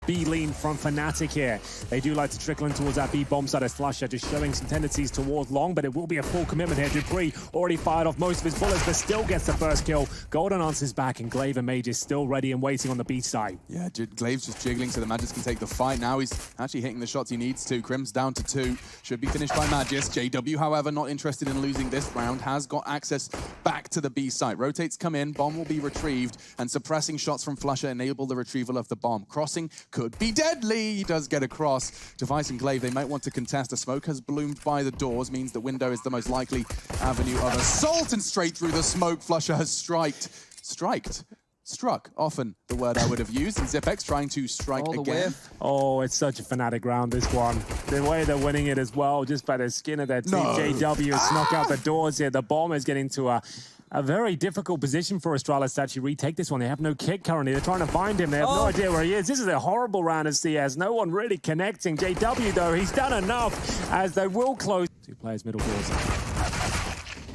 B lean from Fnatic here. They do like to trickle in towards that B bomb side as Flusher just showing some tendencies towards long, but it will be a full commitment here. Dupree already fired off most of his bullets, but still gets the first kill. Golden answers back, and Glaive and Mage is still ready and waiting on the B side. Yeah, Glaive's just jiggling so the Magis can take the fight. Now he's actually hitting the shots he needs to. Crim's down to 2. Should be finished by Magis. JW, however, not interested in losing this round, has got access back to the B site. Rotates come in, bomb will be retrieved, and suppressing shots from Flusher enable the retrieval of the bomb. Crossing could be deadly. He does get across. Device and Glaive, they might want to contest. The smoke has bloomed by the doors, means that window is the most likely avenue of assault, and straight through the smoke, Flusher has struck, often the word I would have used, and Zipex trying to strike again. Oh, it's such a Fnatic round, this one. The way they're winning it as well, just by the skin of their team. JW has snuck out the doors here. The bomb is getting to a very difficult position for Astralis to actually retake this one. They have no kick currently. They're trying to find him. They have no idea where he is. This is a horrible round of CS. No one really connecting. JW, though, he's done enough as they will close. 2 players middle doors.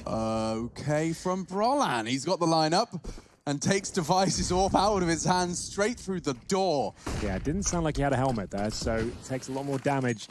Okay, from Brolan. He's got the lineup and takes Device's AWP out of his hands straight through the door. Yeah, it didn't sound like he had a helmet there, so it takes a lot more damage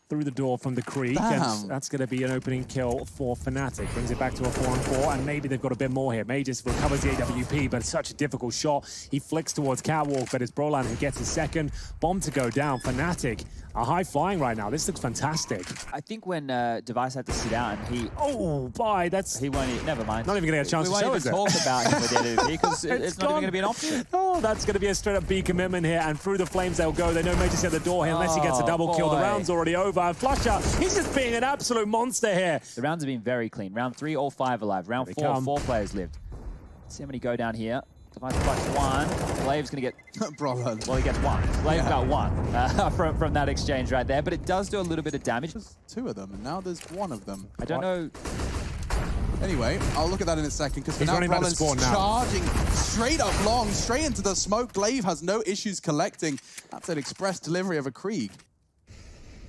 through the door from the Creek, and that's going to be an opening kill for Fnatic. Brings it back to a 4-on-4, and maybe they've got a bit more here. Mages recovers the AWP, but it's such a difficult shot. He flicks towards Catwalk, but it's Brolan who gets his second. Bomb to go down. Fnatic are high flying right now. This looks fantastic. I think when Device had to sit down, he... Oh, bye. That's... He won't even... Never mind. Not even going to get a chance to show us it. We won't even talk about him with the AWP because it's not even going to be an option. Oh, that's going to be a straight-up B commitment here, and through the flames they'll go. They know Mages at the door here unless he gets a double kill. The round's already over. And Flusher, he's just being an absolute monster here. The rounds have been very clean. Round 3, all 5 alive. Round 4, 4 players lived. Let's see how many go down here. Device clutch 1. Glaive's going to get... Brolan. Well, he gets 1. Glaive got 1 from that exchange right there, but it does do a little bit of damage. There's 2 of them, and now there's 1 of them. I don't know... Anyway, I'll look at that in a second, because for now Brolan's charging straight up long, straight into the smoke. Glaive has no issues collecting. That's an express delivery of a Krieg.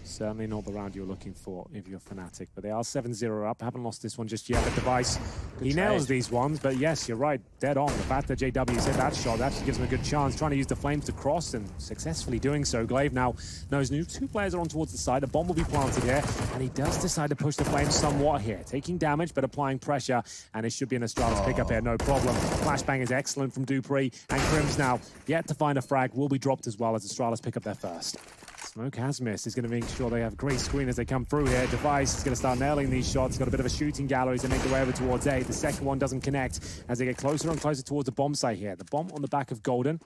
Certainly not the round you're looking for if you're Fnatic, but they are 7-0 up. Haven't lost this one just yet. The Device, he nails these ones, but yes, you're right, dead on. The fact that JW's hit that shot, that actually gives him a good chance. Trying to use the flames to cross and successfully doing so. Glaive now knows 2 players are on towards the side. A bomb will be planted here, and he does decide to push the flames somewhat here. Taking damage, but applying pressure, and it should be an Astralis pickup here, no problem. Flashbang is excellent from Dupree, and Crim's now yet to find a frag, will be dropped as well as Astralis pick up their first. Smoke has missed. He's going to make sure they have a great screen as they come through here. Device is going to start nailing these shots. Got a bit of a shooting gallery to make their way over towards A. The second one doesn't connect as they get closer and closer towards the bomb site here. The bomb on the back of Golden.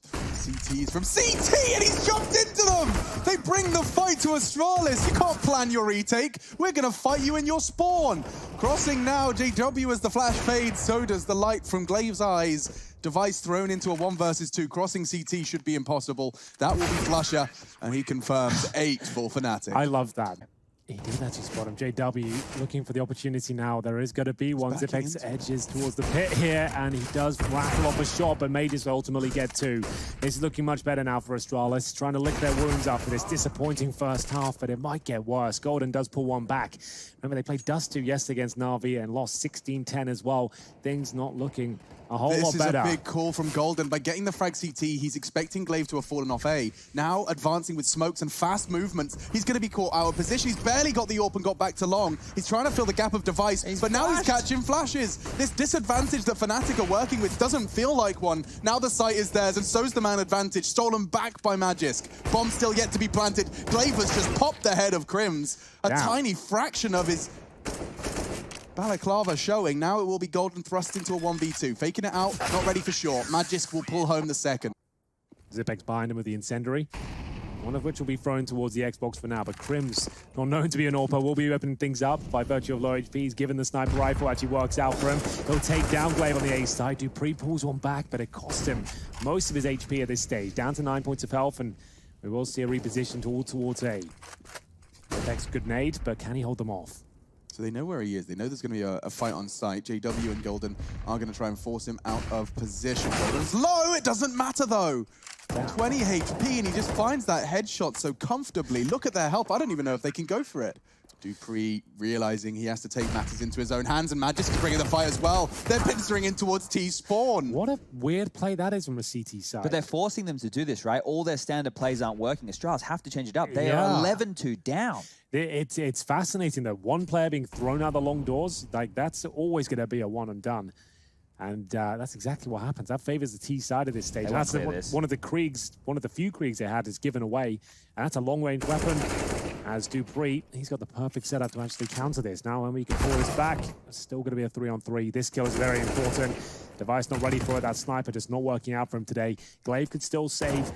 CTs from CT, and he's jumped into them! They bring the fight to Astralis. You can't plan your retake. We're going to fight you in your spawn. Crossing now, JW as the flash fades. So does the light from Glaive's eyes. Device thrown into a 1 versus 2. Crossing CT should be impossible. That will be Flusher, and he confirms 8 for Fnatic. I love that. He did actually spot him. JW looking for the opportunity now. There is going to be one. Zipex edges towards the pit here, and he does rattle off a shot, but Mages will ultimately get 2. It's looking much better now for Astralis, trying to lick their wounds after this disappointing first half, but it might get worse. Golden does pull one back. Remember, they played Dust 2 yesterday against Na'Vi and lost 16-10 as well. Things not looking a whole lot better. This is a big call from Golden. By getting the frag CT, he's expecting Glaive to have fallen off A. Now advancing with smokes and fast movements, he's going to be caught out of position. He's barely got the AWP and got back to long. He's trying to fill the gap of Device, but now he's catching flashes. This disadvantage that Fnatic are working with doesn't feel like one. Now the site is theirs, and so's the man advantage. Stolen back by Magisk. Bomb still yet to be planted. Glaive has just popped the head of Crims. A tiny fraction of his balaclava showing. Now it will be Golden thrust into a 1v2. Faking it out, not ready for sure. Magisk will pull home the second. Zipex behind him with the incendiary. One of which will be thrown towards the Xbox for now, but Crim's, not known to be an AWPer, will be opening things up by virtue of low HP. He's given the sniper rifle, actually works out for him. He'll take down Glaive on the A side. Dupree pulls one back, but it cost him most of his HP at this stage. Down to 9 points of health, and we will see a reposition towards A. Zipex good nade, but can he hold them off? So they know where he is. They know there's going to be a fight on site. JW and Golden are going to try and force him out of position. Golden's low. It doesn't matter, though. 20 HP, and he just finds that headshot so comfortably. Look at their help. I don't even know if they can go for it. dupreeh realizing he has to take matters into his own hands, and Magisk is bringing the fight as well. They're pinstering in towards T-spawn. What a weird play that is from a CT side. But they're forcing them to do this, right? All their standard plays aren't working. Astralis have to change it up. They are 11-2 down. It's fascinating that one player being thrown out the long doors, like that's always going to be a one and done. And that's exactly what happens. That favors the T side of this stage. That's one of the Kriegs, one of the few Kriegs they had is given away. And that's a long-range weapon. As dupreeh, he's got the perfect setup to actually counter this. Now, when we can pull this back, it's still going to be a 3-on-3. This kill is very important. Device not ready for it. That sniper just not working out for him today. Glaive could still save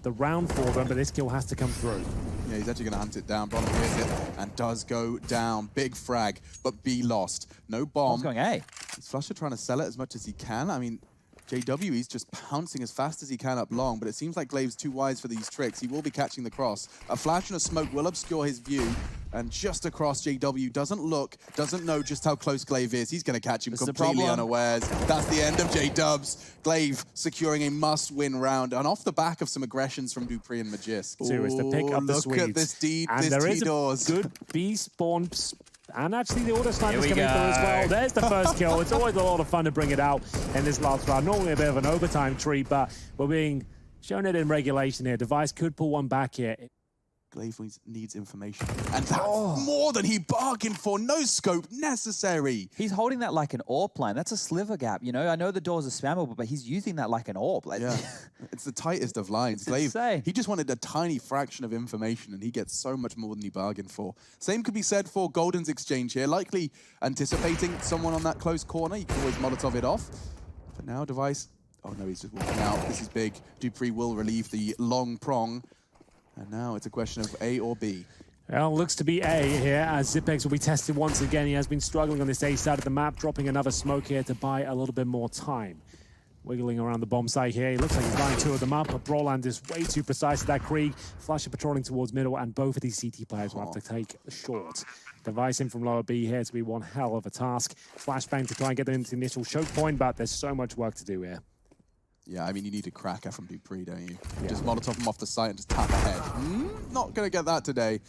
the round for them, but this kill has to come through. Yeah, he's actually going to hunt it down. Bottom hears it and does go down. Big frag, but B lost. No bomb. Bomb's going A. Is Flusha trying to sell it as much as he can? I mean, JWE's just pouncing as fast as he can up long, but it seems like Glaive's too wise for these tricks. He will be catching the cross. A flash and a smoke will obscure his view, and just across, JW doesn't know just how close Glaive is. He's going to catch him completely unawares. That's the end of J-Dubs. Glaive securing a must-win round, and off the back of some aggressions from dupreeh and Magisk. Serious to pick up the Swedes. Look at this deed, and this there is T-doors. a good B spawn. And actually, the auto sniper's coming through as well. There's the first kill. It's always a lot of fun to bring it out in this last round. Normally a bit of an overtime treat, but we're being shown it in regulation here. Device could pull one back here. Glaive needs information. And that's more than he bargained for. No scope necessary. He's holding that like an AWP line. That's a sliver gap, you know? I know the doors are spammable, but he's using that like an AWP. Like, yeah, it's the tightest of lines. Glaive, he just wanted a tiny fraction of information, and he gets so much more than he bargained for. Same could be said for Golden's exchange here. Likely anticipating someone on that close corner. You can always Molotov it off. But now Device, oh no, he's just walking out. This is big. dupreeh will relieve the long prong. And now it's a question of A or B. Well, looks to be A here, as Zipex will be tested once again. He has been struggling on this A side of the map, dropping another smoke here to buy a little bit more time. Wiggling around the bomb site here. He looks like he's lining two of them up, but Broland is way too precise at that Krieg. Flasher patrolling towards middle, and both of these CT players will have to take the short. Device in from lower B here to be one hell of a task. Flashbang to try and get them into the initial choke point, but there's so much work to do here. Yeah, I mean, you need a cracker from dupreeh, don't you? Yeah. Just Molotov him off the site and just tap ahead. Not going to get that today.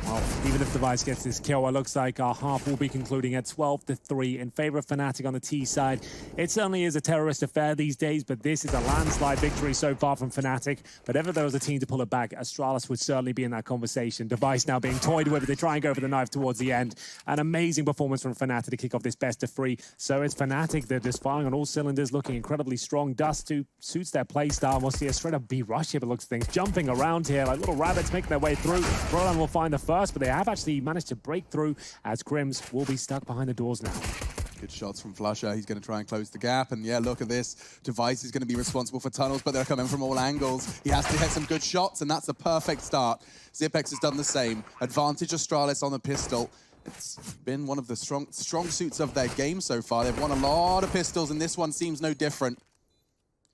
Well, even if Device gets this kill, it looks like our half will be concluding at 12-3 in favor of Fnatic on the T side. It certainly is a terrorist affair these days, but this is a landslide victory so far from Fnatic. But if there was a team to pull it back, Astralis would certainly be in that conversation. Device now being toyed with, they try and go for the knife towards the end. An amazing performance from Fnatic to kick off this best of 3. So it's Fnatic, they're just firing on all cylinders, looking incredibly strong. Dust suits their playstyle. We'll see a straight up B rush here, but looks things jumping around here like little rabbits making their way through. Broland will find the first, but they have actually managed to break through, as Crims will be stuck behind the doors now. Good shots from Flusha. He's going to try and close the gap. And yeah, look at this. Device is going to be responsible for tunnels, but they're coming from all angles. He has to hit some good shots, and that's a perfect start. Zipex has done the same. Advantage Astralis on the pistol. It's been one of the strong suits of their game so far. They've won a lot of pistols, and this one seems no different.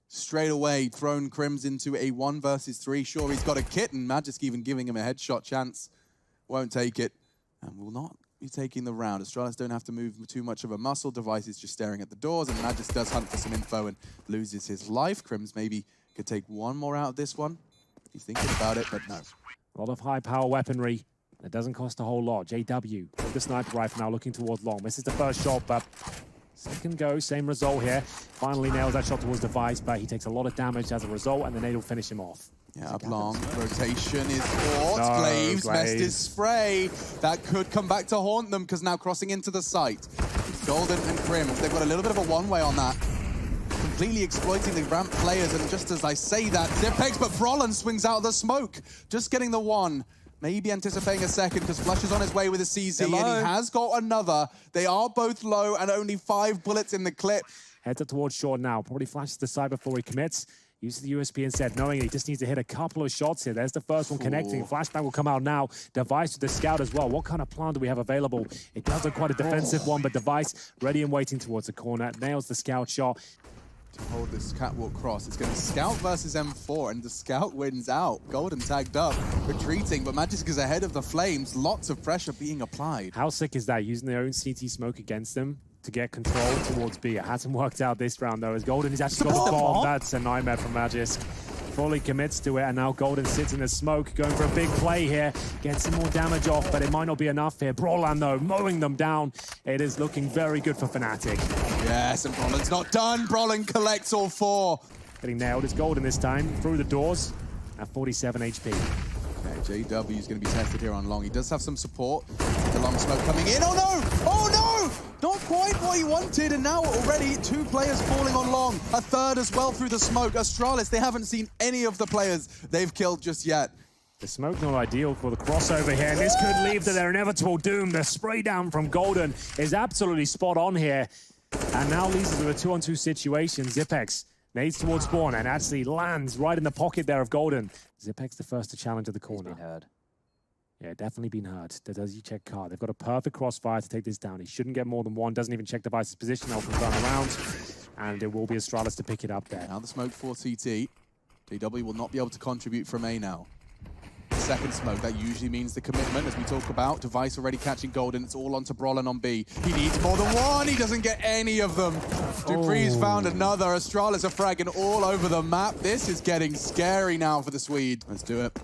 Straight away, thrown Crims into a 1 versus 3. Sure, he's got a kit, and Magisk even giving him a headshot chance. Won't take it, and will not be taking the round. Astralis don't have to move too much of a muscle. Device is just staring at the doors, and Magisk does hunt for some info and loses his life. Crims maybe could take one more out of this one. He's thinking about it, but no. A lot of high-power weaponry. It doesn't cost a whole lot. JW with the sniper rifle now looking towards long. Misses the first shot, but second go, same result here. Finally nails that shot towards Device, but he takes a lot of damage as a result, and the nade will finish him off. Yeah, up long. Rotation is caught. Glaive's messed his spray. That could come back to haunt them, because now crossing into the site. It's Golden and Crims. They've got a little bit of a one-way on that. Completely exploiting the ramp players, and just as I say that, Zipex, but Broland swings out of the smoke. Just getting the one. Maybe anticipating a second, because Flush is on his way with a CZ, and he has got another. They are both low, and only 5 bullets in the clip. Heads up towards short now. Probably flashes the side before he commits. Uses the USP instead, knowing he just needs to hit a couple of shots here. There's the first one connecting. Flashbang will come out now. Device with the scout as well. What kind of plan do we have available? It does look quite a defensive one, but Device ready and waiting towards the corner. Nails the scout shot. To hold this catwalk cross, it's going to Scout versus M4, and the Scout wins out. Golden tagged up, retreating, but Magisk is ahead of the Flames. Lots of pressure being applied. How sick is that? Using their own CT smoke against them to get control towards B. It hasn't worked out this round though, as Golden has actually got the bomb. That's a nightmare from Magisk. fully commits to it, and now Golden sits in the smoke, going for a big play here. Gets some more damage off, but it might not be enough here. Brolan, though, mowing them down. It is looking very good for Fnatic. Yes, and Brolan's not done. Brolan collects all 4. Getting nailed is Golden this time, through the doors at 47 HP. Okay, JW is going to be tested here on Long. He does have some support. The long smoke coming in. Oh no! Oh no! Not quite what he wanted, and now already 2 players falling on Long. A third as well through the smoke. Astralis, they haven't seen any of the players they've killed just yet. The smoke not ideal for the crossover here, and this could lead to their inevitable doom. The spray down from Golden is absolutely spot on here, and now leads us to a 2-on-2 situation. Zipex nades towards spawn and actually lands right in the pocket there of Golden. Zipex the first to challenge at the corner. He's been heard. Yeah, definitely been hurt. Does he check card? They've got a perfect crossfire to take this down. He shouldn't get more than 1. Doesn't even check Device's position. They'll confirm around, and it will be Astralis to pick it up there. Now the smoke for CT. JW will not be able to contribute from A now. Second smoke, that usually means the commitment, as we talk about. Device already catching Golden. It's all onto Brolan on B. He needs more than 1. He doesn't get any of them. Dupree's found another. Astralis are fragging all over the map. This is getting scary now for the Swede. Let's do it.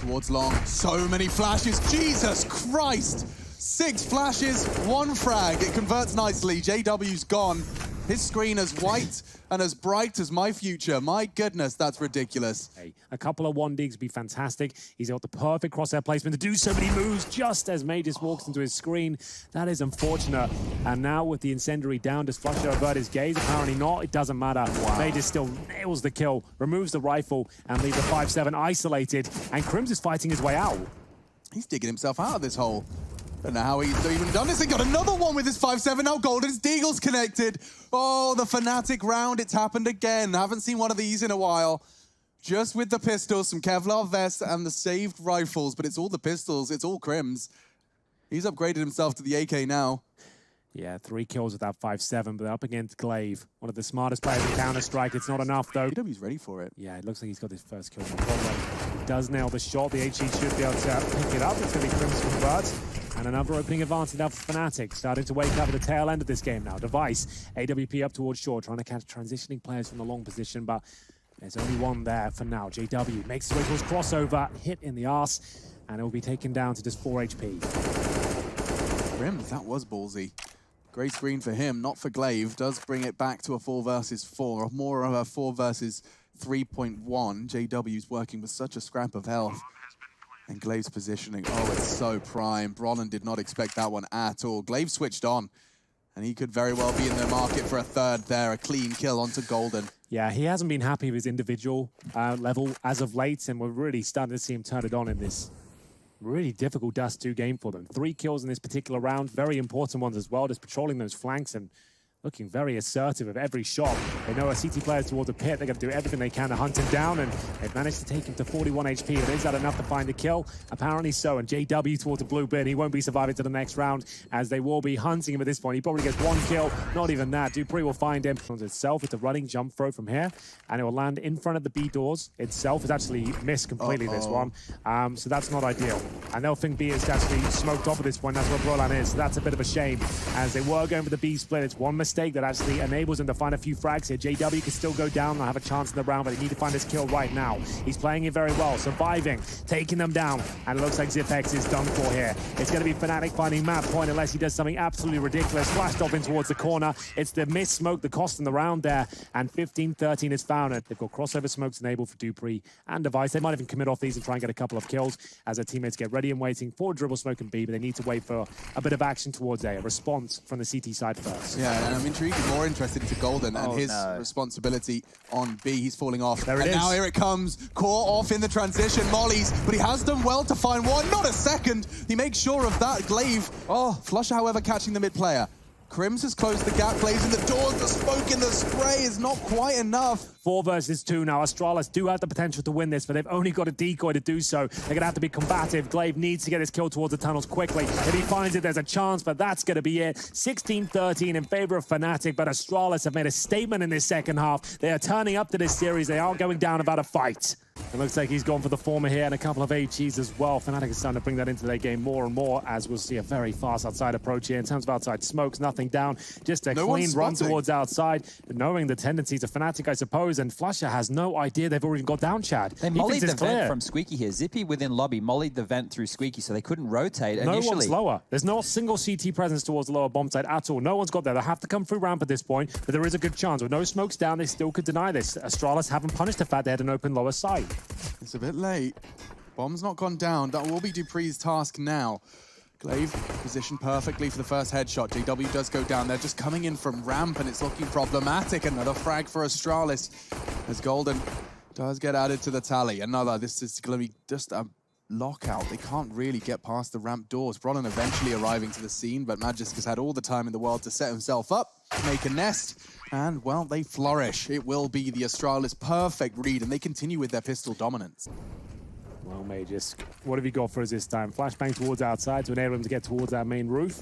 Towards Long. So many flashes. Jesus Christ! 6 flashes, 1 frag. It converts nicely. JW's gone. His screen as white and as bright as my future. My goodness, that's ridiculous. Hey, a couple of 1 digs would be fantastic. He's got the perfect crosshair placement to do so many moves just as Magus walks into his screen. That is unfortunate. And now with the incendiary down, does Flusher avert his gaze? Apparently not. It doesn't matter. Wow. Magus still nails the kill, removes the rifle, and leaves the 5-7 isolated. And Crims is fighting his way out. He's digging himself out of this hole. Don't know how he's even done this. He got another one with his 5-7. Now Golden's Deagle's connected. Oh, the Fnatic round. It's happened again. Haven't seen one of these in a while. Just with the pistols, some Kevlar vests, and the saved rifles. But it's all the pistols. It's all Crims. He's upgraded himself to the AK now. Yeah, 3 kills with that 5-7, but they're up against Glaive. One of the smartest players in Counter-Strike. It's not enough, though. JW's ready for it. Yeah, it looks like he's got his first kill. He does nail the shot. The HE should be able to pick it up. It's going to be Crimson converts. And another opening advantage now for Fnatic. Starting to wake up at the tail end of this game now. Device, AWP up towards short, trying to catch transitioning players from the long position, but there's only 1 there for now. JW makes his way towards crossover, hit in the arse, and it will be taken down to just 4 HP. Crims, that was ballsy. Great screen for him, not for Glaive. Does bring it back to a 4 versus 4. More of a 4 versus 3.1. JW's working with such a scrap of health. And Glaive's positioning, oh, it's so prime. Brolan did not expect that one at all. Glaive switched on, and he could very well be in the market for a third there. A clean kill onto Golden. Yeah, he hasn't been happy with his individual level as of late, and we're really starting to see him turn it on in this really difficult Dust 2 game for them. 3 kills in this particular round, very important ones as well, just patrolling those flanks and looking very assertive of every shot. They know a CT player's towards the pit. They're going to do everything they can to hunt him down, and they've managed to take him to 41 HP. But is that enough to find the kill? Apparently so, and JW towards the blue bin. He won't be surviving to the next round, as they will be hunting him at this point. He probably gets 1 kill, not even that. Dupree will find him. Itself, it's a running jump throw from here, and it will land in front of the B doors. Itself is actually missed completely, this one. So that's not ideal. And they'll think B is actually smoked off at this point. That's what Brolan is. So that's a bit of a shame, as they were going for the B split. It's one mistake that actually enables him to find a few frags here. JW can still go down and have a chance in the round, but they need to find this kill right now. He's playing it very well, surviving, taking them down, and it looks like Zipex is done for here. It's going to be Fnatic finding map point unless he does something absolutely ridiculous. Flashed off in towards the corner. It's the miss smoke, the cost in the round there, and 15-13 is found. They've got crossover smokes enabled for Dupree and Device. They might even commit off these and try and get a couple of kills as their teammates get ready and waiting for dribble smoke and B, but they need to wait for a bit of action towards A response from the CT side first. Yeah, and I'm intrigued, more interested into Golden and his responsibility on B. He's falling off. There it and is. Now here it comes. Caught off in the transition. Mollies, but he has done well to find 1. Not a second. He makes sure of that. Glaive. Oh, Flusher, however, catching the mid player. Crims has closed the gap, Glaive's in the doors, the smoke in the spray is not quite enough. 4 versus 2 now. Astralis do have the potential to win this, but they've only got a decoy to do so. They're going to have to be combative. Glaive needs to get his kill towards the tunnels quickly. If he finds it, there's a chance, but that's going to be it. 16-13 in favor of Fnatic, but Astralis have made a statement in this second half. They are turning up to this series. They are going down about a fight. It looks like he's gone for the former here and a couple of HEs as well. Fnatic is starting to bring that into their game more and more, as we'll see a very fast outside approach here. In terms of outside smokes, nothing down, just a clean run towards outside, knowing the tendencies of Fnatic, I suppose, and Flusher has no idea they've already got down, Chad. They mollied the vent from Squeaky here. Zippy within lobby mollied the vent through Squeaky, so they couldn't rotate initially. No one's lower. There's no single CT presence towards the lower bomb side at all. No one's got there. They have to come through ramp at this point, but there is a good chance. With no smokes down, they still could deny this. Astralis haven't punished the fact they had an open lower side. It's a bit late. Bomb's not gone down. That will be dupree's task now. Glaive positioned perfectly for the first headshot. JW does go down. They're just coming in from ramp, and it's looking problematic. Another frag for Astralis as Golden does get added to the tally. This is going to be just a lockout. They can't really get past the ramp doors. Brollan eventually arriving to the scene, but Magisk has had all the time in the world to set himself up, make a nest, and, well, they flourish. It will be the Astralis perfect read, and they continue with their pistol dominance. Well, Magisk, what have you got for us this time? Flashbang towards outside to enable him to get towards our main roof.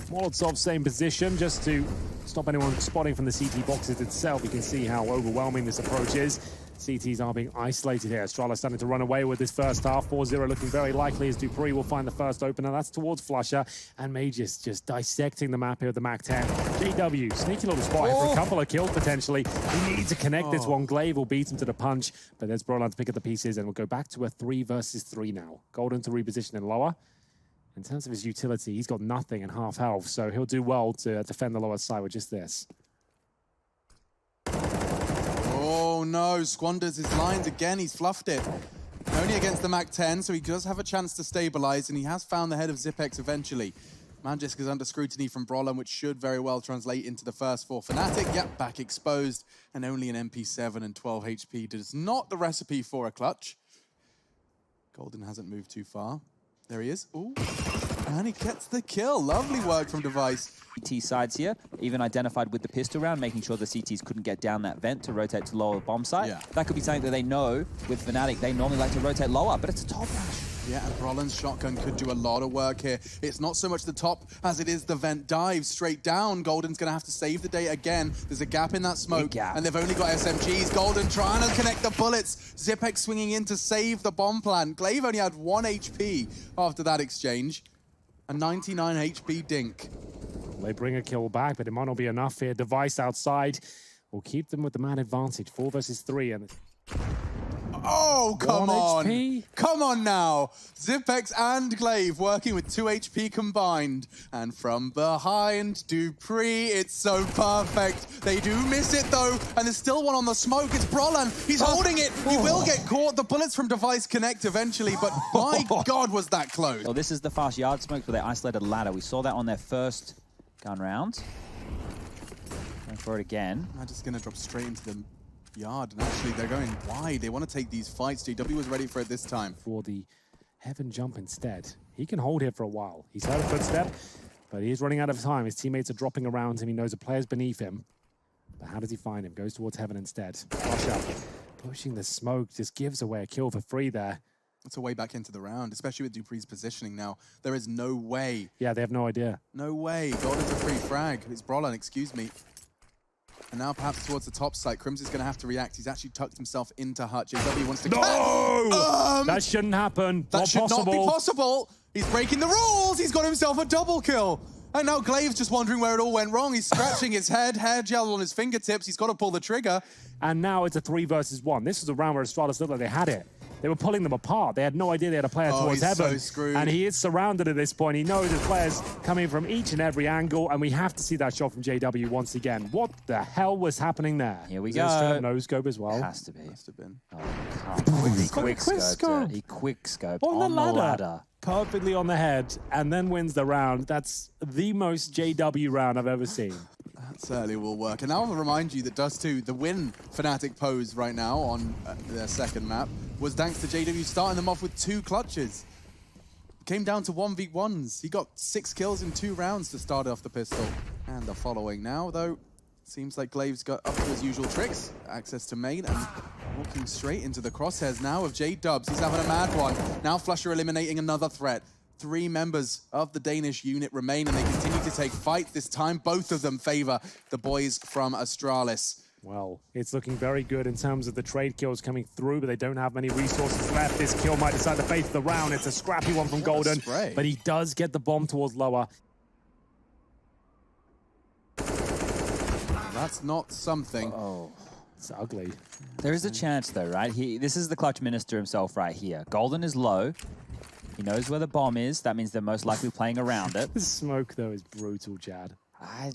Molotov, same position, just to stop anyone spotting from the CT boxes itself. You can see how overwhelming this approach is. CTs are being isolated here. Astralis starting to run away with this first half. 4-0 looking very likely as dupreeh will find the first opener. That's towards Flusher. And Magisk just dissecting the map here with the MAC-10. JW, sneaky little spot here for a couple of kills potentially. He needs to connect this one. Glaive will beat him to the punch. But there's Brollan to pick up the pieces, and we'll go back to a 3 versus 3 now. Golden to reposition in lower. In terms of his utility, he's got nothing and half health, so he'll do well to defend the lower side with just this. Oh no, squanders his lines again. He's fluffed it. Only against the MAC-10, so he does have a chance to stabilize, and he has found the head of Zipex eventually. Magisk is under scrutiny from Brollan, which should very well translate into the first for Fnatic. Yep, back exposed, and only an MP7 and 12 HP does not the recipe for a clutch. Golden hasn't moved too far. There he is. Ooh. And he gets the kill. Lovely work from Device. CT sides here, even identified with the pistol round, making sure the CTs couldn't get down that vent to rotate to lower bomb site. Yeah. That could be something that they know with Fnatic. They normally like to rotate lower, but it's a top rush. Yeah, and Brollan's shotgun could do a lot of work here. It's not so much the top as it is the vent dive straight down. Golden's going to have to save the day again. There's a gap in that smoke, and they've only got SMGs. Golden trying to connect the bullets. Zipex swinging in to save the bomb plant. Glaive only had 1 HP after that exchange. A 99 HP Dink. They bring a kill back, but it might not be enough here. Device outside will keep them with the man advantage. 4 versus 3. And oh, come on. HP? Come on now. Zipex and Glaive working with 2 HP combined. And from behind, dupreeh, it's so perfect. They do miss it though, and there's still one on the smoke. It's Brollan. He's holding it. He will get caught. The bullets from Device connect eventually, but my God, was that close. Well, this is the fast yard smokes where they isolated ladder. We saw that on their first gun round. Going for it again. I'm just going to drop straight into the yard, and actually they're going wide. They want to take these fights. JW was ready for it this time. For the heaven jump instead. He can hold here for a while. He's heard a footstep, but he is running out of time. His teammates are dropping around him. He knows a player's beneath him. But how does he find him? Goes towards heaven instead. Rush up. Pushing the smoke just gives away a kill for free there. That's a way back into the round, especially with dupreeh's positioning now. There is no way. Yeah, they have no idea. No way. Golden's a free frag. It's Brollan, excuse me. And now perhaps towards the top side, Crims is going to have to react. He's actually tucked himself into hut. JW wants to... No! That shouldn't happen. That should not be possible. He's breaking the rules. He's got himself a double kill. And now Glaive's just wondering where it all went wrong. He's scratching his head, hair gel on his fingertips. He's got to pull the trigger. And now it's a 3 versus 1. This was a round where Astralis looked like they had it. They were pulling them apart. They had no idea they had a player towards heaven. So screwed. And he is surrounded at this point. He knows there's players coming from each and every angle, and we have to see that shot from JW once again. What the hell was happening there? Here we Is go. there a no scope as well? Has to be. Must have been. Oh, he quick scoped. He quick scoped on the ladder. Perfectly on the head, and then wins the round. That's the most JW round I've ever seen. That certainly will work. And I'll remind you that Dust2, the win Fnatic pose right now on their second map, was thanks to JW starting them off with 2 clutches. It came down to 1v1s. He got 6 kills in 2 rounds to start off the pistol. And the following now, though, seems like Glaive's got up to his usual tricks. Access to main and walking straight into the crosshairs now of J-Dubs. He's having a mad one. Now Flusher eliminating another threat. 3 members of the Danish unit remain, and they continue to take fight. This time, both of them favor the boys from Astralis. Well, it's looking very good in terms of the trade kills coming through, but they don't have many resources left. This kill might decide the fate of the round. It's a scrappy one from Golden, but he does get the bomb towards lower. That's not something. Oh, it's ugly. There is a chance though, right? This is the clutch minister himself right here. Golden is low. He knows where the bomb is. That means they're most likely playing around it. The smoke, though, is brutal, Jad. I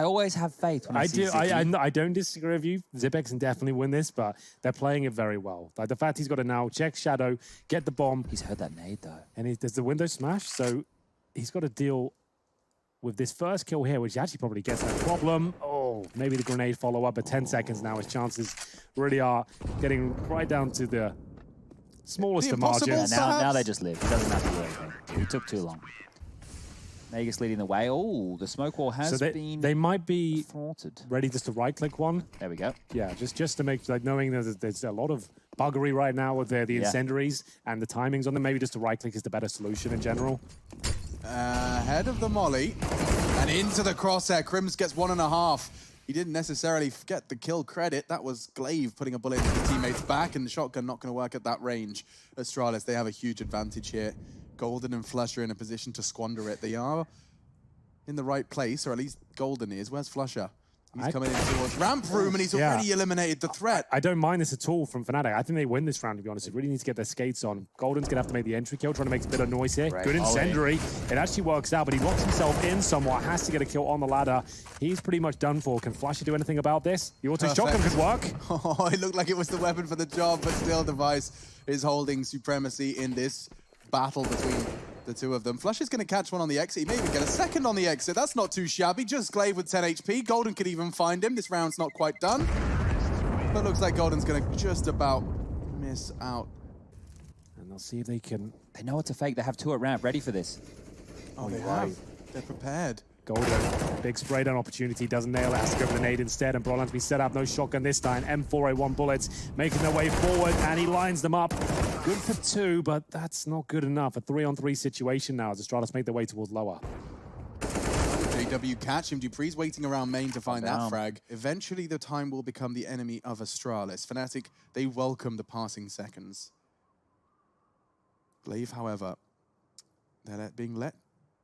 always have faith when I see Ziggy. I don't disagree with you. Zipex can definitely win this, but they're playing it very well. Like the fact he's got to now check Shadow, get the bomb. He's heard that nade, though. And there's the window smash, so he's got to deal with this first kill here, which actually probably gets no problem. Oh, maybe the grenade follow-up, but 10 seconds now. His chances really are getting right down to the smallest of margins. Yeah, now they just live. He doesn't have to do anything. He took too long. Nagus leading the way. Oh, the smoke wall has been They might be thwarted. Ready just to right-click one. There we go. Yeah, just to make, like, knowing that there's a lot of buggery right now with the incendiaries and the timings on them. Maybe just a right-click is the better solution in general. Ahead of the molly and into the crosshair. Crims gets 1.5. He didn't necessarily get the kill credit. That was Glaive putting a bullet into his teammate's back, and the shotgun not going to work at that range. Astralis, they have a huge advantage here. Golden and Flusher in a position to squander it. They are in the right place, or at least Golden is. Where's Flusher? He's coming in towards ramp room, and he's already eliminated the threat. I don't mind this at all from Fnatic. I think they win this round, to be honest. They really need to get their skates on. Golden's going to have to make the entry kill, trying to make a bit of noise here. Good incendiary. It actually works out, but he locks himself in somewhat. Has to get a kill on the ladder. He's pretty much done for. Can Flusher do anything about this? The auto shotgun could work. Oh, it looked like it was the weapon for the job, but still Device is holding supremacy in this battle between the two of them. Flusher's going to catch one on the exit. He may even get a second on the exit. That's not too shabby. Just Glaive with 10 HP. Golden could even find him. This round's not quite done. But looks like Golden's going to just about miss out. And they'll see if they can... They know what to fake. They have two at ramp ready for this. Oh, they have. They're prepared. Golden, big spray down opportunity, doesn't nail it, has to go for the nade instead, and Brolan's been set up, no shotgun this time. M4A1 bullets making their way forward, and he lines them up. Good for 2, but that's not good enough. A 3-on-3 situation now as Astralis make their way towards lower. JW catch him. Dupree's waiting around main to find that frag. Eventually, the time will become the enemy of Astralis. Fnatic, they welcome the passing seconds. Glaive, however, they're being let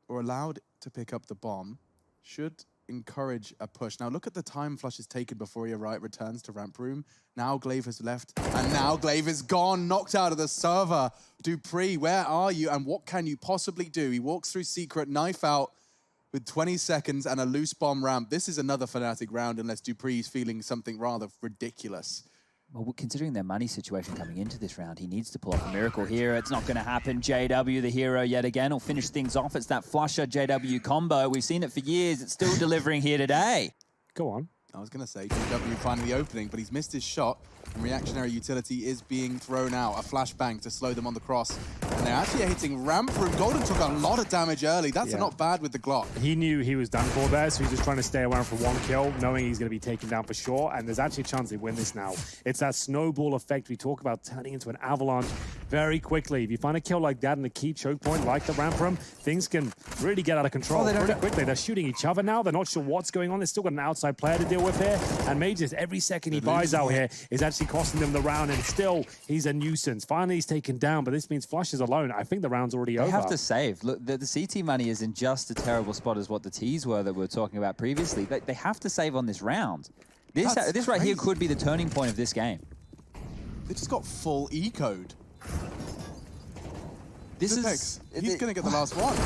or allowed to pick up the bomb should encourage a push. Now look at the time Flush has taken before he returns to ramp room. Now Glaive has left, and now Glaive is gone, knocked out of the server. Dupree, where are you, and what can you possibly do? He walks through secret, knife out with 20 seconds and a loose bomb ramp. This is another Fnatic round unless Dupree's feeling something rather ridiculous. Well, considering their money situation coming into this round, he needs to pull off a miracle here. It's not going to happen. JW, the hero yet again, will finish things off. It's that Flusher JW combo. We've seen it for years. It's still delivering here today. Go on. I was going to say JW finding the opening, but he's missed his shot, and reactionary utility is being thrown out. A flashbang to slow them on the cross. And they're actually hitting ramp room. Golden took a lot of damage early. That's not bad with the Glock. He knew he was done for there, so he's just trying to stay around for one kill, knowing he's going to be taken down for sure. And there's actually a chance they win this now. It's that snowball effect we talk about, turning into an avalanche very quickly. If you find a kill like that in a key choke point like the ramp room, things can really get out of control pretty quickly. They're shooting each other now. They're not sure what's going on. They've still got an outside player to deal with here. And Majors, every second he buys out here is actually costing them the round, and still he's a nuisance. Finally he's taken down, but this means Flush is alone. I think the round's already over. They have to save. Look, the CT money is in just a terrible spot as what the Ts were that we were talking about previously. They have to save on this round. This right here could be the turning point of this game. They just got full E-code. He's going to get the last one.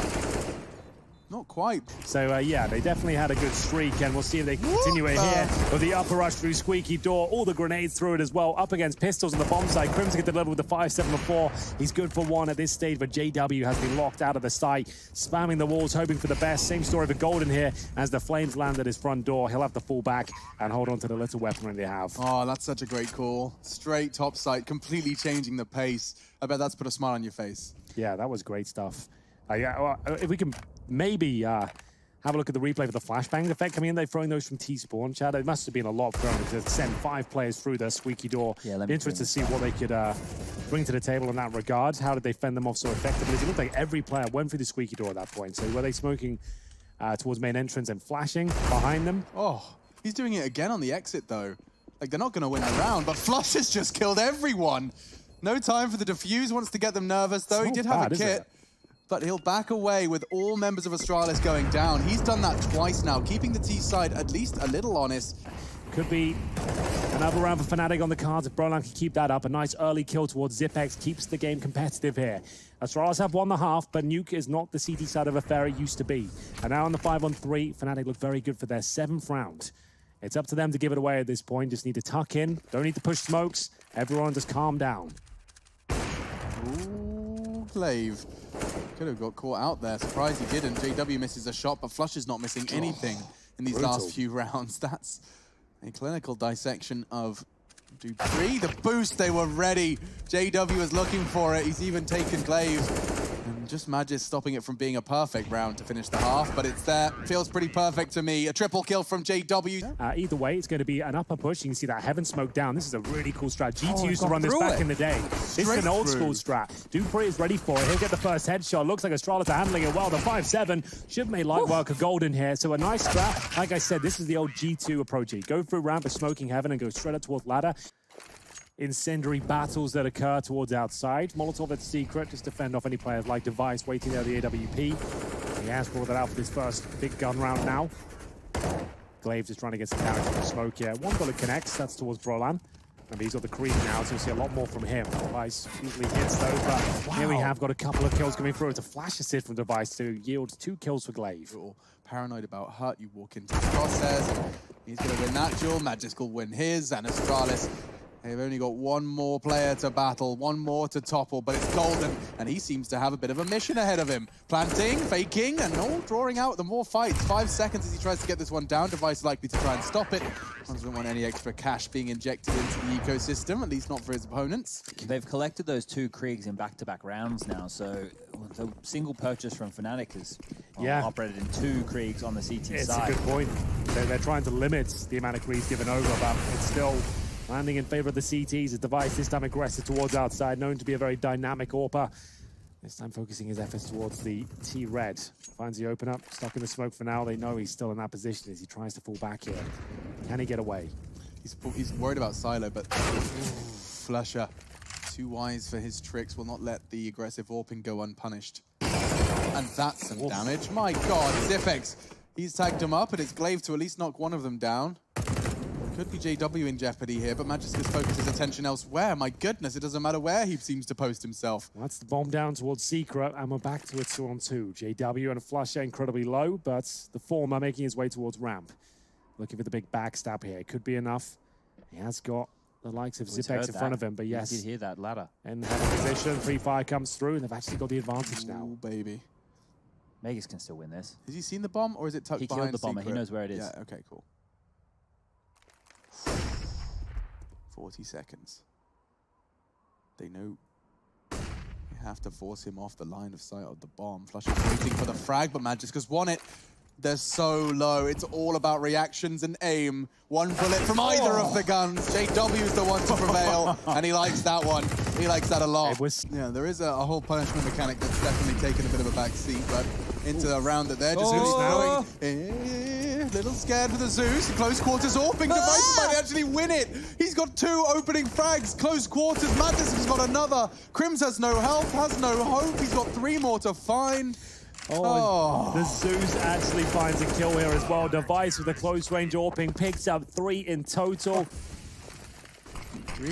Not quite. So, yeah, they definitely had a good streak, and we'll see if they can continue it here. With the upper rush through Squeaky Door, all the grenades through it as well. Up against Pistols on the bomb side. Crimson get the level with the 5-7-4. He's good for 1 at this stage, but JW has been locked out of the site, spamming the walls, hoping for the best. Same story for Golden here, as the flames land at his front door. He'll have to fall back and hold on to the little weaponry they have. Oh, that's such a great call. Straight top site, completely changing the pace. I bet that's put a smile on your face. Yeah, that was great stuff. If we can maybe have a look at the replay for the flashbang effect coming in. They're throwing those from T-Spawn, Chad. It must have been a lot for them to send 5 players through the Squeaky Door. Yeah, interested to see what they could bring to the table in that regard. How did they fend them off so effectively? It looked like every player went through the Squeaky Door at that point. So were they smoking towards main entrance and flashing behind them? Oh, He's doing it again on the exit, though. Like, they're not going to win the round, but Flush has just killed everyone. No time for the defuse, wants to get them nervous, though. He did have a kit, but he'll back away with all members of Astralis going down. He's done that twice now, keeping the T side at least a little honest. Could be another round for Fnatic on the cards if Brolan can keep that up. A nice early kill towards Zipex keeps the game competitive here. Astralis have won the half, but Nuke is not the CT side of affair it used to be. And now on the 5-on-3, Fnatic look very good for their 7th round. It's up to them to give it away at this point. Just need to tuck in. Don't need to push smokes. Everyone just calm down. Ooh, Glaive. Could have got caught out there. Surprised he didn't. JW misses a shot, but Flush is not missing anything in these last few rounds. That's a clinical dissection of Dupree. The boost, they were ready. JW was looking for it. He's even taken Glaive. And just Magis stopping it from being a perfect round to finish the half, but it's there. Feels pretty perfect to me. A triple kill from JW. Either way, it's going to be an upper push. You can see that Heaven smoke down. This is a really cool strat. GT used to run this back in the day. This is an old school strat. Dupree is ready for it. He'll get the first headshot. Looks like Astralis are handling it well. The 5-7 should have made light work of Golden here. So a nice strat. Like I said, this is the old G2 approach. You go through ramp with smoking Heaven and go straight up towards ladder. Incendiary battles that occur towards outside. Molotov at secret, just to fend off any players like Device waiting there, the AWP. He has brought that out for this first big gun round now. Glaive just trying to get some damage from the smoke here. One bullet connects, that's towards Brolan. And he's got the creep now, so you'll see a lot more from him. Device usually hits those, but here we have got a couple of kills coming through. It's a flash assist from Device to yield 2 kills for Glaive. Paranoid about hurt, you walk into the crosshairs. He's going to win that duel. Magis will win his, and Astralis. They've only got one more player to battle, one more to topple, but it's Golden, and he seems to have a bit of a mission ahead of him. Planting, faking, and all drawing out the more fights. 5 seconds as he tries to get this one down. Device likely to try and stop it. Doesn't want any extra cash being injected into the ecosystem, at least not for his opponents. They've collected those 2 Kriegs in back-to-back rounds now, so the single purchase from Fnatic is operated in 2 Kriegs on the CT side. It's a good point. They're trying to limit the amount of Kriegs given over, but it's still landing in favor of the CTs. A Device this time aggressive towards outside, known to be a very dynamic AWPer. This time focusing his efforts towards the T-Red. Finds the open up, stuck in the smoke for now. They know he's still in that position as he tries to fall back here. Can he get away? He's worried about Silo, but Flusher, too wise for his tricks, will not let the aggressive AWPing go unpunished. And that's some damage. My God, Zipex. He's tagged him up, and it's Glaive to at least knock one of them down. Could be JW in jeopardy here, but Magis just focuses his attention elsewhere. My goodness, it doesn't matter where he seems to post himself. Well, that's the bomb down towards Secret, and we're back to a 2-on-2. JW and a Flush incredibly low, but the former making his way towards ramp. Looking for the big backstab here. It could be enough. He has got the likes of Zipex in front of him, but yes. You did hear that ladder. And have a position, free fire comes through, and they've actually got the advantage now. Ooh, baby. Magus can still win this. Has he seen the bomb, or is it tucked behind He killed the bomber. Secret? He knows where it is. Yeah, okay, cool. 40 seconds. They know you have to force him off the line of sight of the bomb. Flush is waiting for the frag, but Magiska's won it. They're so low. It's all about reactions and aim. One bullet from either of the guns. JW is the one to prevail, and he likes that one. He likes that a lot. Yeah, there is a whole punishment mechanic that's definitely taken a bit of a back seat, but into the round that they're just going. Little scared for the Zeus. Close quarters AWPing. Device might actually win it. He's got 2 opening frags. Close quarters. Madness has got another. Crims has no health, has no hope. He's got 3 more to find. The Zeus actually finds a kill here as well. Device with a close range AWPing picks up 3 in total. 3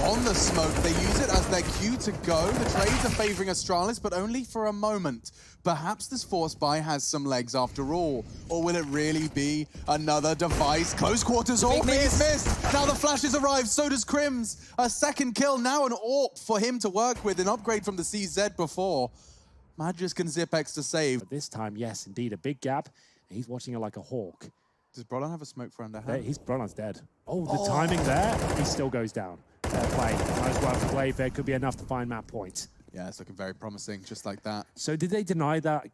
on the smoke. They use it as their cue to go. The trades are favoring Astralis, but only for a moment. Perhaps this force buy has some legs after all. Or will it really be another Device? Close quarters AWPing is missed. Now the flashes arrive, so does Crims. A second kill, now an AWP for him to work with. An upgrade from the CZ before. Magisk and Zipex to save. But this time, yes, indeed, a big gap. He's watching it like a hawk. Does Brolan have a smoke for underhand? Brolan's dead. Oh, the timing there. He still goes down. Fair play. Nice work for Glaive there. Could be enough to find that point. Yeah, it's looking very promising, just like that. So did they deny that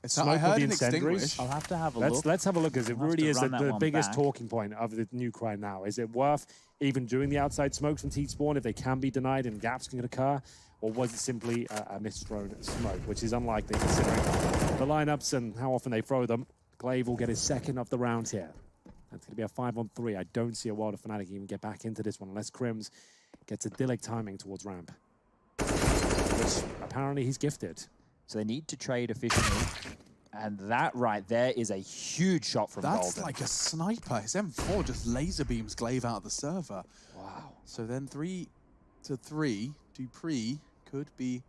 smoke with the incendiaries? I'll have to have a look. Let's have a look, as it really is the biggest talking point of the nuke right now. Is it worth even doing the outside smokes from T-spawn if they can be denied and gaps can occur? Or was it simply a misthrown smoke, which is unlikely considering the lineups and how often they throw them. Glaive will get his second of the round here. That's going to be a 5-on-3. I don't see a world of Fnatic even get back into this one unless Crims gets a Dilek timing towards ramp, which apparently he's gifted. So they need to trade efficiently. And that right there is a huge shot from Golden. That's like a sniper. His M4 just laser beams Glaive out of the server. Wow. So then 3-3, Dupree could be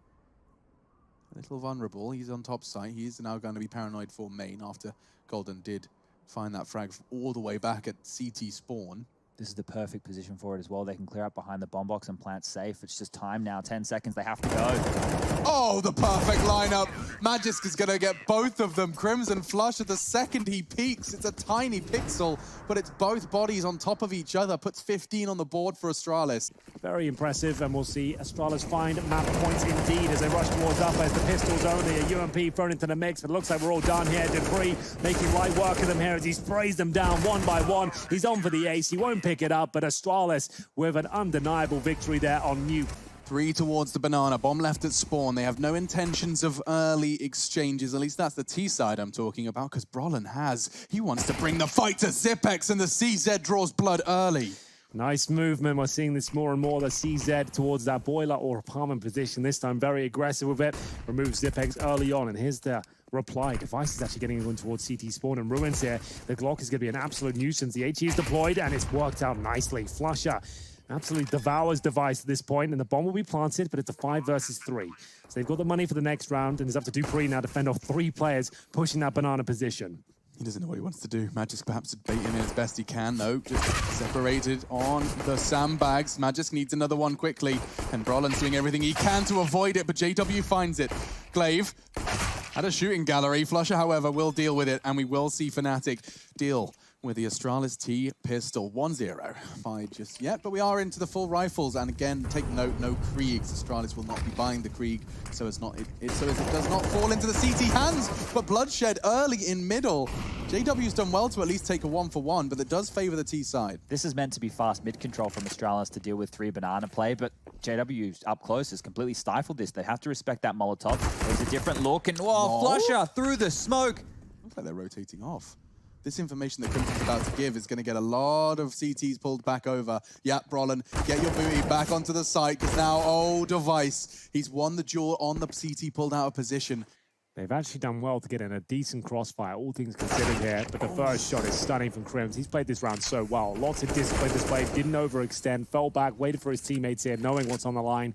a little vulnerable. He's on top site. He is now going to be paranoid for main after Golden did find that frag all the way back at CT spawn. This is the perfect position for it as well. They can clear out behind the bomb box and plant safe. It's just time now, 10 seconds, they have to go. Oh, the perfect lineup. Magisk is going to get both of them. Crimson Flush at the second he peeks. It's a tiny pixel, but it's both bodies on top of each other. Puts 15 on the board for Astralis. Very impressive, and we'll see Astralis find map points indeed as they rush towards up as the pistols only. A UMP thrown into the mix, but it looks like we're all done here. Dupree making light work of them here as he sprays them down one by one. He's on for the ace. He won't pick it up, but Astralis with an undeniable victory there on Nuke. 3 towards the banana. Bomb left at spawn. They have no intentions of early exchanges. At least that's the T side I'm talking about, because Brolin has. He wants to bring the fight to Zipex, and the CZ draws blood early. Nice movement. We're seeing this more and more. The CZ towards that boiler or apartment position. This time very aggressive with it. Removes Zipex early on, and here's the reply. Device is actually getting in towards CT spawn and Ruins here. The Glock is going to be an absolute nuisance. The HE is deployed, and it's worked out nicely. Flusher absolutely devours Device at this point, and the bomb will be planted, but it's a 5 versus 3. So they've got the money for the next round, and it's up to Dupree now to fend off 3 players pushing that banana position. He doesn't know what he wants to do. Magisk perhaps bait him in as best he can, though. Just separated on the sandbags. Magisk needs another one quickly, and Brolin's doing everything he can to avoid it, but JW finds it. Glaive at a shooting gallery. Flusher, however, will deal with it, and we will see Fnatic deal with the Astralis T pistol. 1-0 by just yet, but we are into the full rifles, and again, take note, no Kriegs. Astralis will not be buying the Krieg, so as it does not fall into the CT hands, but bloodshed early in middle. JW's done well to at least take a 1-for-1, but it does favor the T side. This is meant to be fast mid-control from Astralis to deal with 3 banana play, but JW up close has completely stifled this. They have to respect that Molotov. There's a different look, and Flusher through the smoke. Looks like they're rotating off. This information that Crimson's about to give is going to get a lot of CTs pulled back over. Yeah, Brolin, get your booty back onto the site, because now, oh, Device, he's won the duel on the CT pulled out of position. They've actually done well to get in a decent crossfire, all things considered here, but the first shot is stunning from Crims. He's played this round so well. Lots of discipline displayed, didn't overextend, fell back, waited for his teammates here, knowing what's on the line.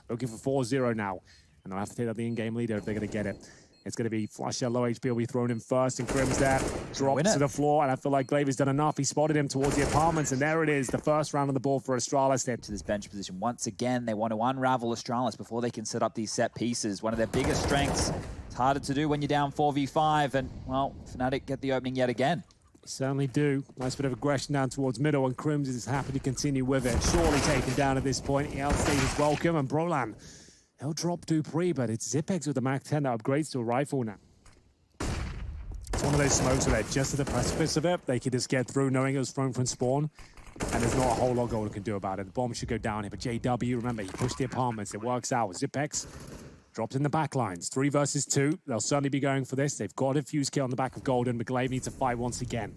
Looking for 4-0 now, and they'll have to take out the in-game leader if they're going to get it. It's going to be Flusher, low HP will be thrown in first, and Crims there drops to the floor, and I feel like Glaive has done enough. He spotted him towards the apartments, and there it is, the first round on the board for Astralis. They're to this bench position. Once again, they want to unravel Astralis before they can set up these set pieces. One of their biggest strengths. It's harder to do when you're down 4v5, and, well, Fnatic get the opening yet again. Certainly do. Nice bit of aggression down towards middle, and Crims is happy to continue with it. Surely taken down at this point. He outstays his welcome, and Brolan, he'll drop Dupree, but it's Zipex with the Mac 10 that upgrades to a rifle now. It's one of those smokes where they're just at the precipice of it. They could just get through knowing it was thrown from spawn, and there's not a whole lot Golden can do about it. The bomb should go down here, but JW, remember, he pushed the apartments. It works out. Zipex drops in the back lines. 3 versus 2. They'll certainly be going for this. They've got a fuse kit on the back of Golden. McGlaive needs to fight once again.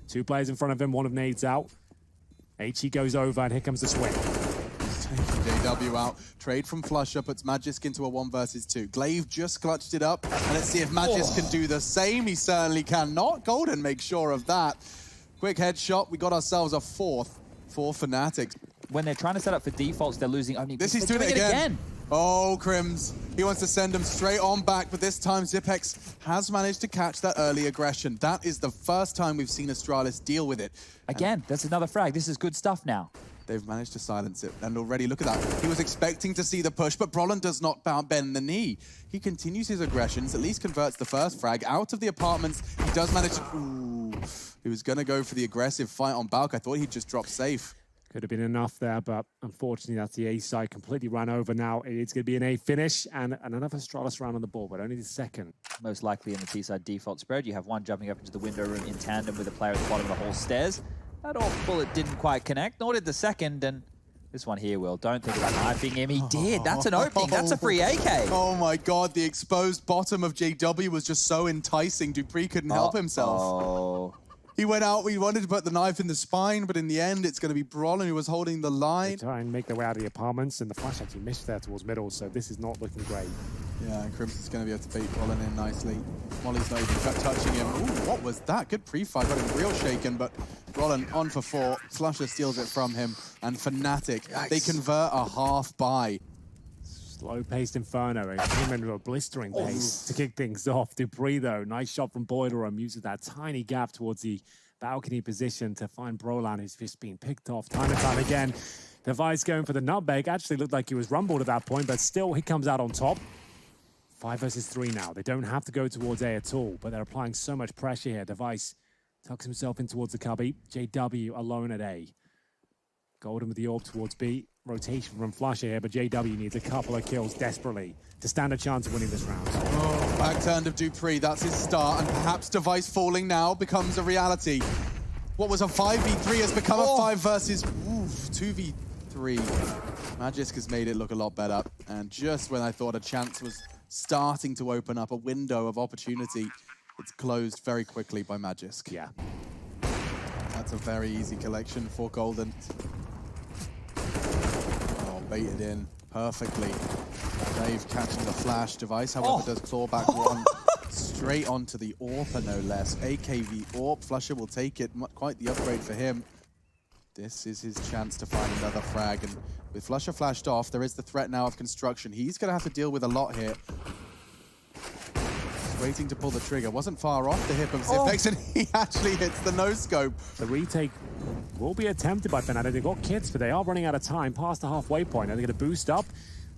2 players in front of him, one of nades out. HE goes over, and here comes the swing. JW out. Trade from Flusher puts Magisk into a 1 versus 2. Glaive just clutched it up, and let's see if Magisk can do the same. He certainly cannot. Golden makes sure of that. Quick headshot. We got ourselves a 4th for Fnatic. When they're trying to set up for defaults, they're losing only. This he's doing it again. Oh, Crims. He wants to send him straight on back, but this time Zipex has managed to catch that early aggression. That is the first time we've seen Astralis deal with it. Again, that's another frag. This is good stuff now. They've managed to silence it, and already, look at that. He was expecting to see the push, but Brolin does not bend the knee. He continues his aggressions, at least converts the first frag out of the apartments. He does manage to... Ooh. He was going to go for the aggressive fight on Balk. I thought he'd just drop safe. Could have been enough there, but unfortunately, that's the A side. Completely ran over now. It's going to be an A finish, and another Astralis round on the board, but only the second. Most likely in the T side default spread, you have one jumping up into the window room in tandem with a player at the bottom of the hall stairs. That off bullet didn't quite connect, nor did the second, and this one here will. Don't think about knifing him. He did. That's an opening. That's a free AK. Oh my god, the exposed bottom of JW was just so enticing. Dupree couldn't help himself. Oh. He went out, he wanted to put the knife in the spine, but in the end, it's going to be Brolin who was holding the line. Try and make their way out of the apartments, and the flash actually missed there towards middle, so this is not looking great. Yeah, and Crimson's going to be able to bait Brolin in nicely. Molly's not even touching him. Ooh, what was that? Good pre-fight, got him real shaken, but Brolin on for 4. Slusher steals it from him, and Fnatic, they convert a half buy. Slow-paced Inferno, and came into a blistering pace to kick things off. Dupree, though, nice shot from Boiler uses that tiny gap towards the balcony position to find Brolan, who's just been picked off time and time again. Device going for the nutmeg. Actually looked like he was rumbled at that point, but still he comes out on top. 5 versus 3 now. They don't have to go towards A at all, but they're applying so much pressure here. Device tucks himself in towards the cubby. JW alone at A. Golden with the orb towards B. Rotation from Flusher here, but JW needs a couple of kills desperately to stand a chance of winning this round. Oh, back turn of Dupree, that's his start, and perhaps Device falling now becomes a reality. What was a 5v3 has become a 5 versus 2v3. Magisk has made it look a lot better, and just when I thought a chance was starting to open up, a window of opportunity, it's closed very quickly by Magisk. Yeah. That's a very easy collection for Golden. Baited in perfectly. Dave catching the flash. Device, however, does claw back one straight onto the AWP, no less. AKV AWP. Flusher will take it. Quite the upgrade for him. This is his chance to find another frag. And with Flusher flashed off, there is the threat now of construction. He's going to have to deal with a lot here. Just waiting to pull the trigger. Wasn't far off the hip of Zipex, and he actually hits the no-scope. The retake will be attempted by Fnatic. They've got kits, but they are running out of time past the halfway point. And they're going to boost up.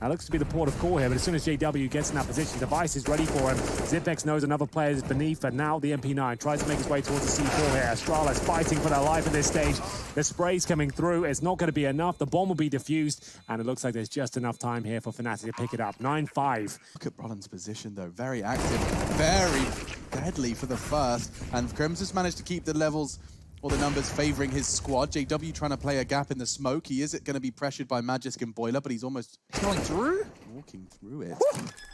That looks to be the port of call here, but as soon as JW gets in that position, Device is ready for him. Zipex knows another player is beneath, and now the MP9 tries to make his way towards the C4 here. Astralis fighting for their life at this stage. The spray's coming through. It's not going to be enough. The bomb will be defused, and it looks like there's just enough time here for Fnatic to pick it up. 9-5. Look at Brolin's position, though. Very active, very deadly for the first. And Crimson's managed to keep the levels or the numbers favoring his squad. JW trying to play a gap in the smoke. He is going to be pressured by Magisk and Boiler, but he's almost going through. Walking through it.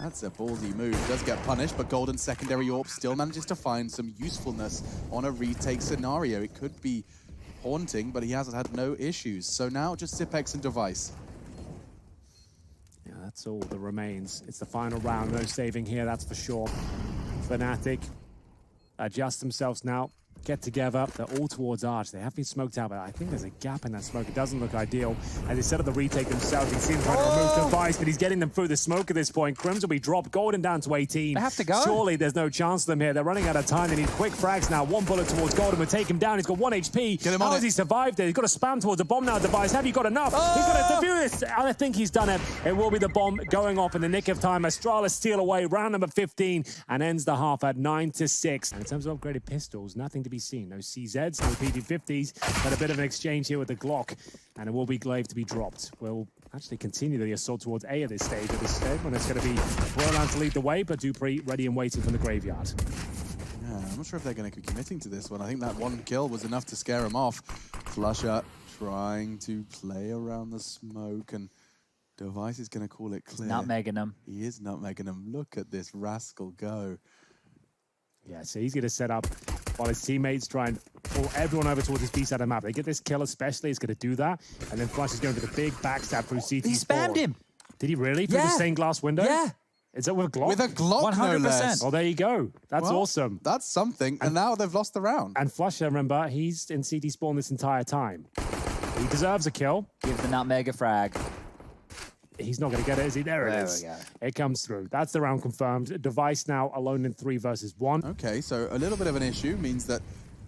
That's a ballsy move. Does get punished, but Golden's secondary AWP still manages to find some usefulness on a retake scenario. It could be haunting, but he hasn't had no issues. So now just Zipex and Device. Yeah, that's all that remains. It's the final round. No saving here, that's for sure. Fnatic adjust themselves now. Get together. They're all towards Arch. They have been smoked out, but I think there's a gap in that smoke. It doesn't look ideal. As they set up the retake themselves, you can see them trying to remove Device, but he's getting them through the smoke at this point. Crims will be dropped. Golden down to 18. They have to go. Surely there's no chance for them here. They're running out of time. They need quick frags now. One bullet towards Golden will take him down. He's got 1 HP. Get him How on has it. he survived it? He's got to spam towards a bomb now, Device. Have you got enough? He's got to defuse this. I think he's done it. It will be the bomb going off in the nick of time. Astralis steal away. Round number 15 and ends the half at 9-6. And in terms of upgraded pistols, nothing to be seen. No CZs, no PD50s, but a bit of an exchange here with the Glock, and it will be Glaive to be dropped. We'll actually continue the assault towards A at this stage, when it's going to be Roland to lead the way, but Dupree ready and waiting from the graveyard. Yeah, I'm not sure if they're going to be committing to this one. I think that one kill was enough to scare him off. Flusher trying to play around the smoke, and Device is going to call it clear. Nutmegging them. He is nutmegging him. Look at this rascal go. Yeah, so he's going to set up while his teammates try and pull everyone over towards his B side of the map. They get this kill especially, it's going to do that. And then Flush is going for the big backstab through CT4. He spammed him. Did he really? Through the stained glass window? Yeah. Is that with a Glock? With a Glock, 100%. No less. Well, there you go. That's awesome. That's something. And now they've lost the round. And Flusher, remember, he's in CT spawn this entire time. He deserves a kill. Give the nutmeg a frag. He's not going to get it, is he? There it is. We go. It comes through. That's the round confirmed. Device now alone in 3 versus 1. Okay, so a little bit of an issue means that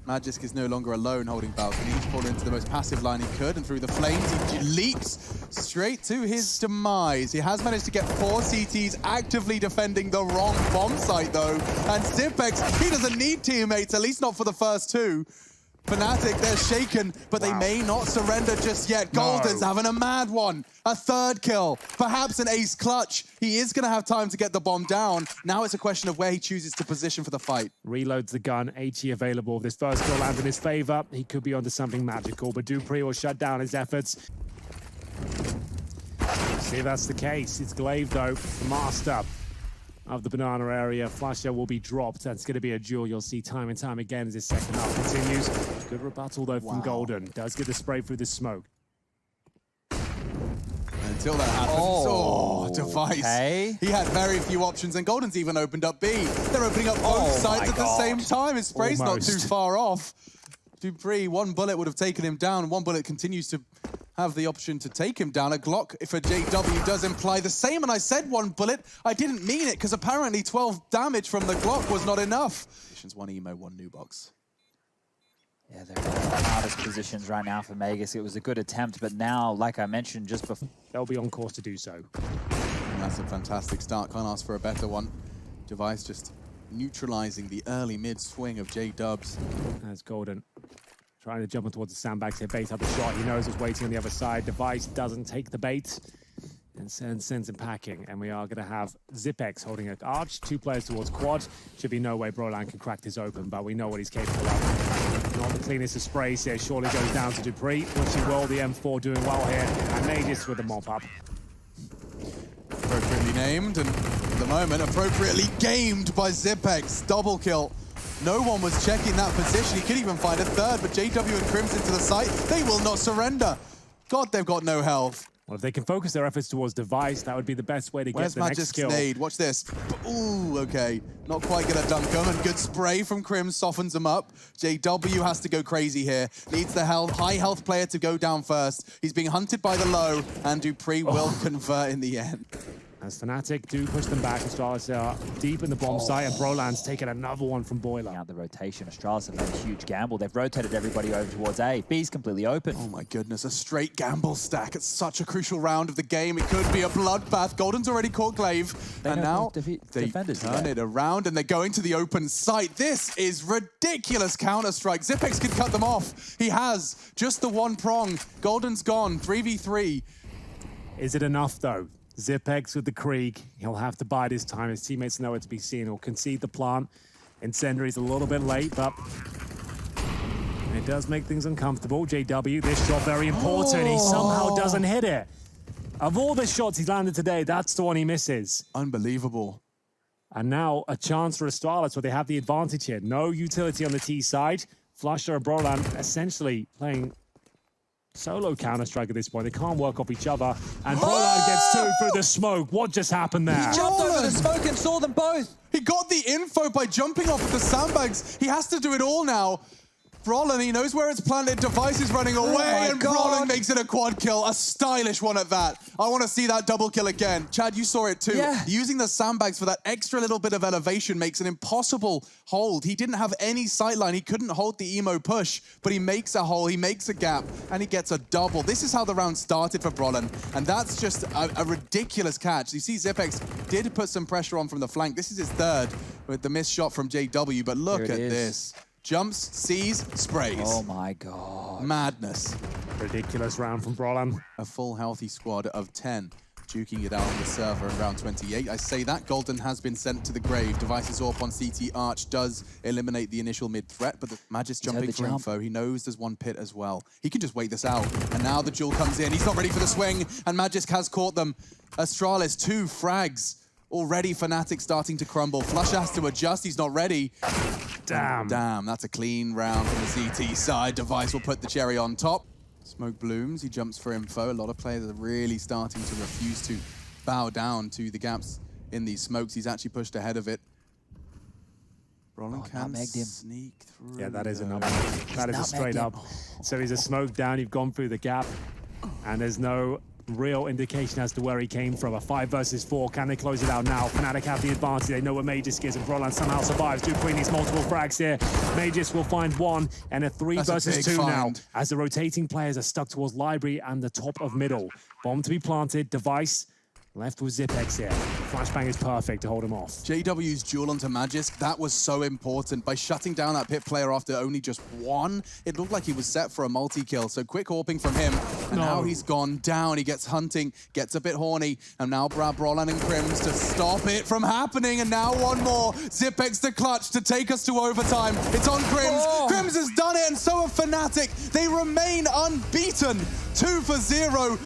Magisk is no longer alone holding balcony. He's pulled into the most passive line he could, and through the flames, he leaps straight to his demise. He has managed to get 4 CTs actively defending the wrong bomb site, though. And Zipex, he doesn't need teammates, at least not for the first 2. Fnatic, they're shaken, but they may not surrender just yet. Golden's having a mad one. A 3rd kill, perhaps an ace clutch. He is going to have time to get the bomb down. Now it's a question of where he chooses to position for the fight. Reloads the gun, HE available. If this first kill lands in his favor, he could be onto something magical, but Dupree will shut down his efforts. See if that's the case. It's Glaive, though, the master. of the banana area. Flusher will be dropped. That's going to be a duel you'll see time and time again as this second half continues. Good rebuttal, though, from Golden. Does get the spray through the smoke. Until that happens, Device. Okay. He had very few options, and Golden's even opened up B. They're opening up both sides at the same time. His spray's not too far off. dupreeh, one bullet would have taken him down. One bullet continues to have the option to take him down. A Glock for JW does imply the same, and I said one bullet. I didn't mean it, because apparently 12 damage from the Glock was not enough. One emo, one new box. Yeah, they're in the hardest positions right now for Magus. It was a good attempt, but now, like I mentioned just before, they'll be on course to do so. And that's a fantastic start. Can't ask for a better one. Device just neutralizing the early mid swing of J-Dubs. As Golden trying to jump towards the sandbags here, bait out the shot. He knows it's waiting on the other side. Device doesn't take the bait and sends him packing. And we are going to have Zipex holding an arch. 2 players towards quad. Should be no way Brolan can crack this open, but we know what he's capable of. Not the cleanest of sprays here. Surely goes down to dupreeh, which he will. The M4 doing well here. And Magus with the mop up. Appropriately named, and at the moment, appropriately gamed by Zipex. Double kill. No one was checking that position. He could even find a third, but JW and Crimson to the site. They will not surrender. God, they've got no health. Well, if they can focus their efforts towards Device, that would be the best way to get the next kill. Nade? Watch this. Ooh, okay. Not quite gonna dunk him, and good spray from Crim softens him up. JW has to go crazy here. Needs the high health player to go down first. He's being hunted by the low, and dupreeh will convert in the end. As Fnatic do push them back, Astralis are deep in the bomb site, and Brolan's taken another one from Boiler. Out the rotation, Astralis have made a huge gamble. They've rotated everybody over towards A. B's completely open. Oh my goodness, a straight gamble stack. It's such a crucial round of the game. It could be a bloodbath. Golden's already caught Glaive, and now they turn it around, and they're going to the open site. This is ridiculous counter-strike. Zipex could cut them off. He has just the one prong. Golden's gone, 3v3. Is it enough, though? Zipex with the Krieg. He'll have to bide his time. His teammates know it to be seen. He'll concede the plant. Incendiary's a little bit late, but it does make things uncomfortable. JW, this shot very important. He somehow doesn't hit it. Of all the shots he's landed today, that's the one he misses. Unbelievable. And now a chance for Astralis where they have the advantage here. No utility on the T side. Flusher and Brolan essentially playing solo Counter-Strike at this point. They can't work off each other. And Brolan gets 2 through the smoke. What just happened there? He jumped over the smoke and saw them both. He got the info by jumping off of the sandbags. He has to do it all now. Brolan, he knows where it's planted. Device is running away, and Brolan makes it a quad kill. A stylish one at that. I want to see that double kill again. Chad, you saw it too. Yeah. Using the sandbags for that extra little bit of elevation makes an impossible hold. He didn't have any sightline. He couldn't hold the emo push, but he makes a hole, he makes a gap, and he gets a double. This is how the round started for Brolan, and that's just a ridiculous catch. You see Zipex did put some pressure on from the flank. This is his third with the missed shot from JW, but look at this. Jumps, sees, sprays. Oh my God. Madness. Ridiculous round from Brolan. A full healthy squad of 10, duking it out on the server in round 28. I say that Golden has been sent to the grave. Device's AWP on CT Arch does eliminate the initial mid threat, but the Magis jumping for info. He knows there's one pit as well. He can just wait this out. And now the duel comes in. He's not ready for the swing, and Magisk has caught them. Astralis, 2 frags. Already Fnatic starting to crumble. Flush has to adjust. He's not ready. Damn. Damn, that's a clean round from the CT side. Device will put the cherry on top. Smoke blooms. He jumps for info. A lot of players are really starting to refuse to bow down to the gaps in these smokes. He's actually pushed ahead of it. Brolan can sneak through. Yeah, that is a number. That is a straight up. So he's a smoke down. You've gone through the gap, and there's no real indication as to where he came from. A 5 versus 4. Can they close it out now? Fnatic have the advantage. They know where Magisk is, and Brolan somehow survives. dupreeh needs multiple frags here. Magisk will find 1, and a 3 versus 2 now. As the rotating players are stuck towards Library and the top of middle. Bomb to be planted. Device left with Zipex here. Flashbang is perfect to hold him off. JW's duel onto Magisk, that was so important. By shutting down that pit player after only just 1, it looked like he was set for a multi-kill. So quick AWPing from him, and now he's gone down. He gets hunting, gets a bit horny, and now Brolan and Crims to stop it from happening, and now one more. Zipex the clutch to take us to overtime. It's on Crims. Crims has done it, and so have Fnatic. They remain unbeaten. 2 for 0.